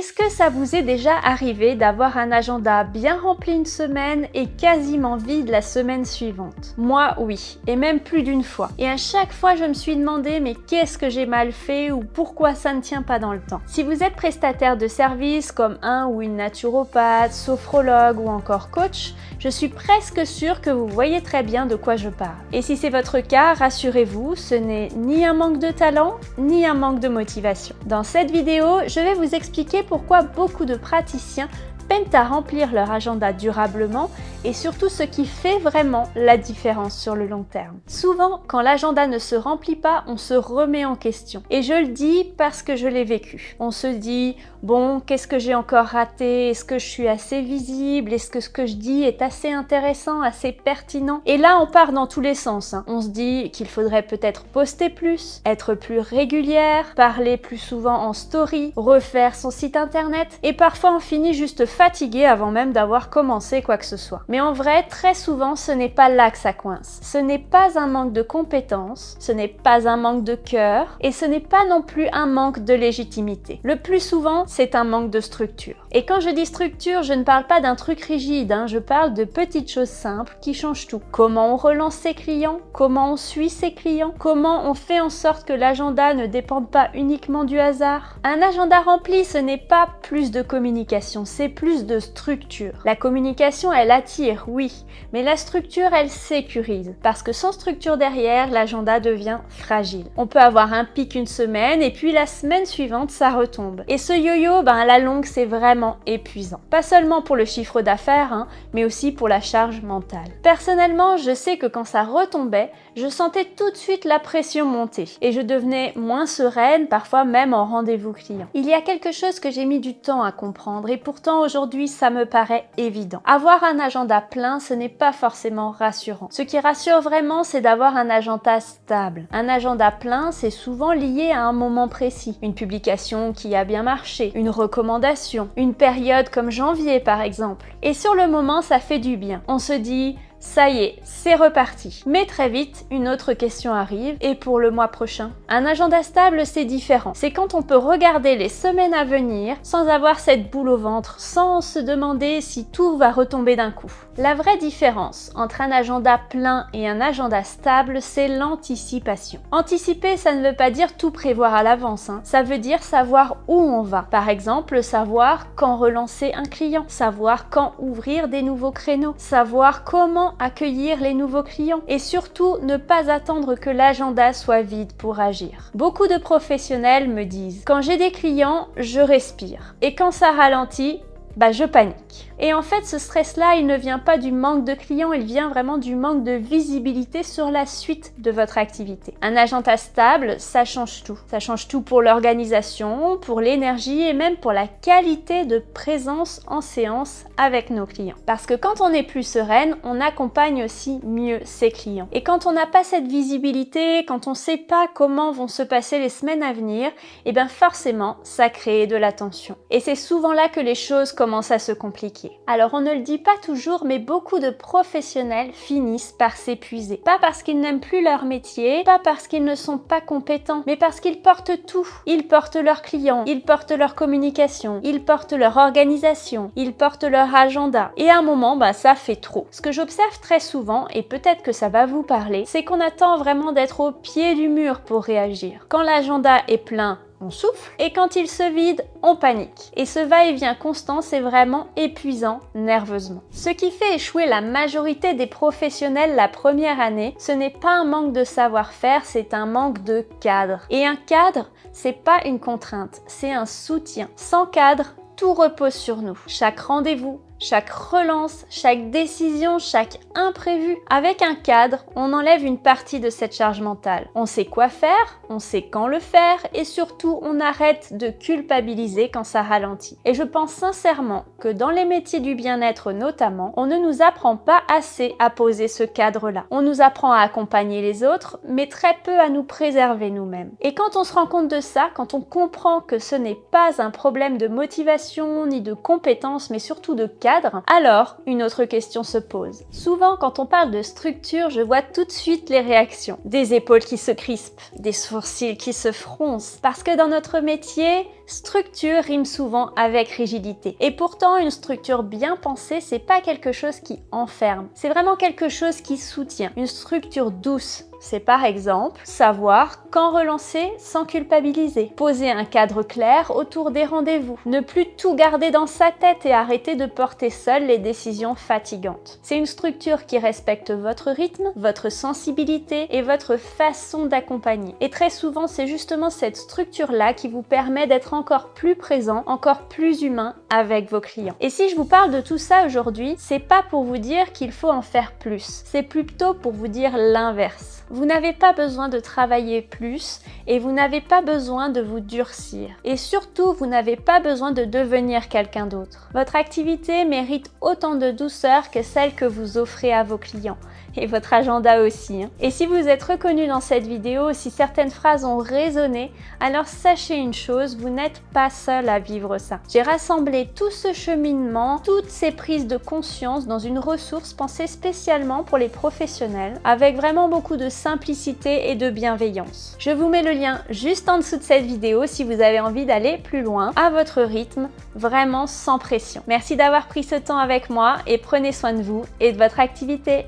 Est-ce que ça vous est déjà arrivé d'avoir un agenda bien rempli une semaine et quasiment vide la semaine suivante? Moi, oui, et même plus d'une fois. Et à chaque fois, je me suis demandé, mais qu'est-ce que j'ai mal fait ou pourquoi ça ne tient pas dans le temps? Si vous êtes prestataire de services comme un ou une naturopathe, sophrologue ou encore coach, je suis presque sûre que vous voyez très bien de quoi je parle. Et si c'est votre cas, rassurez-vous, ce n'est ni un manque de talent, ni un manque de motivation. Dans cette vidéo, je vais vous expliquer pourquoi beaucoup de praticiens peinent à remplir leur agenda durablement et surtout ce qui fait vraiment la différence sur le long terme. Souvent, quand l'agenda ne se remplit pas, on se remet en question. Et je le dis parce que je l'ai vécu. On se dit, bon, qu'est-ce que j'ai encore raté? Est-ce que je suis assez visible? Est-ce que ce que je dis est assez intéressant, assez pertinent? Et là, on part dans tous les sens. On se dit qu'il faudrait peut-être poster plus, être plus régulière, parler plus souvent en story, refaire son site internet. Et parfois, on finit juste fatigué avant même d'avoir commencé quoi que ce soit. Mais en vrai, très souvent, ce n'est pas là que ça coince. Ce n'est pas un manque de compétences, ce n'est pas un manque de cœur, et ce n'est pas non plus un manque de légitimité. Le plus souvent, c'est un manque de structure. Et quand je dis structure, je ne parle pas d'un truc rigide, je parle de petites choses simples qui changent tout. Comment on relance ses clients, comment on suit ses clients, comment on fait en sorte que l'agenda ne dépende pas uniquement du hasard. Un agenda rempli, ce n'est pas plus de communication, c'est plus de structure. La communication, elle attire, oui, mais la structure, elle sécurise. Parce que sans structure derrière, l'agenda devient fragile. On peut avoir un pic une semaine et puis la semaine suivante, ça retombe. Et ce yo-yo, à la longue, c'est vraiment épuisant. Pas seulement pour le chiffre d'affaires, mais aussi pour la charge mentale. Personnellement, je sais que quand ça retombait, je sentais tout de suite la pression monter et je devenais moins sereine, parfois même en rendez-vous client. Il y a quelque chose que j'ai mis du temps à comprendre et pourtant aujourd'hui, ça me paraît évident. Avoir un agenda plein, ce n'est pas forcément rassurant. Ce qui rassure vraiment, c'est d'avoir un agenda stable. Un agenda plein, c'est souvent lié à un moment précis. Une publication qui a bien marché, une recommandation, une période comme janvier par exemple. Et sur le moment, ça fait du bien. On se dit, ça y est, c'est reparti. Mais très vite, une autre question arrive. Et pour le mois prochain? Un agenda stable, c'est différent. C'est quand on peut regarder les semaines à venir sans avoir cette boule au ventre, sans se demander si tout va retomber d'un coup. La vraie différence entre un agenda plein et un agenda stable, c'est l'anticipation. Anticiper, ça ne veut pas dire tout prévoir à l'avance. Ça veut dire savoir où on va. Par exemple, savoir quand relancer un client, savoir quand ouvrir des nouveaux créneaux, savoir comment accueillir les nouveaux clients et surtout ne pas attendre que l'agenda soit vide pour agir. Beaucoup de professionnels me disent, quand j'ai des clients, je respire et quand ça ralentit, je panique. Et en fait, ce stress-là, il ne vient pas du manque de clients, il vient vraiment du manque de visibilité sur la suite de votre activité. Un agenda stable, ça change tout. Ça change tout pour l'organisation, pour l'énergie et même pour la qualité de présence en séance avec nos clients. Parce que quand on est plus sereine, on accompagne aussi mieux ses clients. Et quand on n'a pas cette visibilité, quand on ne sait pas comment vont se passer les semaines à venir, forcément, ça crée de la tension. Et c'est souvent là que les choses commencent à se compliquer. Alors on ne le dit pas toujours, mais beaucoup de professionnels finissent par s'épuiser. Pas parce qu'ils n'aiment plus leur métier, pas parce qu'ils ne sont pas compétents, mais parce qu'ils portent tout. Ils portent leurs clients, ils portent leur communication, ils portent leur organisation, ils portent leur agenda. Et à un moment, ça fait trop. Ce que j'observe très souvent, et peut-être que ça va vous parler, c'est qu'on attend vraiment d'être au pied du mur pour réagir. Quand l'agenda est plein, on souffle, et quand il se vide, on panique. Et ce va-et-vient constant, c'est vraiment épuisant nerveusement. Ce qui fait échouer la majorité des professionnels la première année, ce n'est pas un manque de savoir-faire, c'est un manque de cadre. Et un cadre, c'est pas une contrainte, c'est un soutien. Sans cadre, tout repose sur nous. Chaque rendez-vous, chaque relance, chaque décision, chaque imprévu. Avec un cadre, on enlève une partie de cette charge mentale. On sait quoi faire, on sait quand le faire et surtout on arrête de culpabiliser quand ça ralentit. Et je pense sincèrement que dans les métiers du bien-être notamment, on ne nous apprend pas assez à poser ce cadre-là. On nous apprend à accompagner les autres, mais très peu à nous préserver nous-mêmes. Et quand on se rend compte de ça, quand on comprend que ce n'est pas un problème de motivation ni de compétence, mais surtout de cadre, alors une autre question se pose. Souvent, quand on parle de structure, je vois tout de suite les réactions. Des épaules qui se crispent, des sourcils qui se froncent. Parce que dans notre métier, Structure rime souvent avec rigidité. Et pourtant, une structure bien pensée, c'est pas quelque chose qui enferme. C'est vraiment quelque chose qui soutient. Une structure douce, c'est par exemple savoir quand relancer sans culpabiliser, poser un cadre clair autour des rendez-vous, ne plus tout garder dans sa tête et arrêter de porter seul les décisions fatigantes. C'est une structure qui respecte votre rythme, votre sensibilité et votre façon d'accompagner. Et très souvent, c'est justement cette structure-là qui vous permet d'être encore plus présent, encore plus humain avec vos clients. Et si je vous parle de tout ça aujourd'hui, c'est pas pour vous dire qu'il faut en faire plus, c'est plutôt pour vous dire l'inverse. Vous n'avez pas besoin de travailler plus et vous n'avez pas besoin de vous durcir. Et surtout, vous n'avez pas besoin de devenir quelqu'un d'autre. Votre activité mérite autant de douceur que celle que vous offrez à vos clients. Et votre agenda aussi. Et si vous êtes reconnu dans cette vidéo, si certaines phrases ont résonné, alors sachez une chose, vous n'êtes pas seul à vivre ça. J'ai rassemblé tout ce cheminement, toutes ces prises de conscience dans une ressource pensée spécialement pour les professionnels, avec vraiment beaucoup de simplicité et de bienveillance. Je vous mets le lien juste en dessous de cette vidéo si vous avez envie d'aller plus loin, à votre rythme, vraiment sans pression. Merci d'avoir pris ce temps avec moi et prenez soin de vous et de votre activité.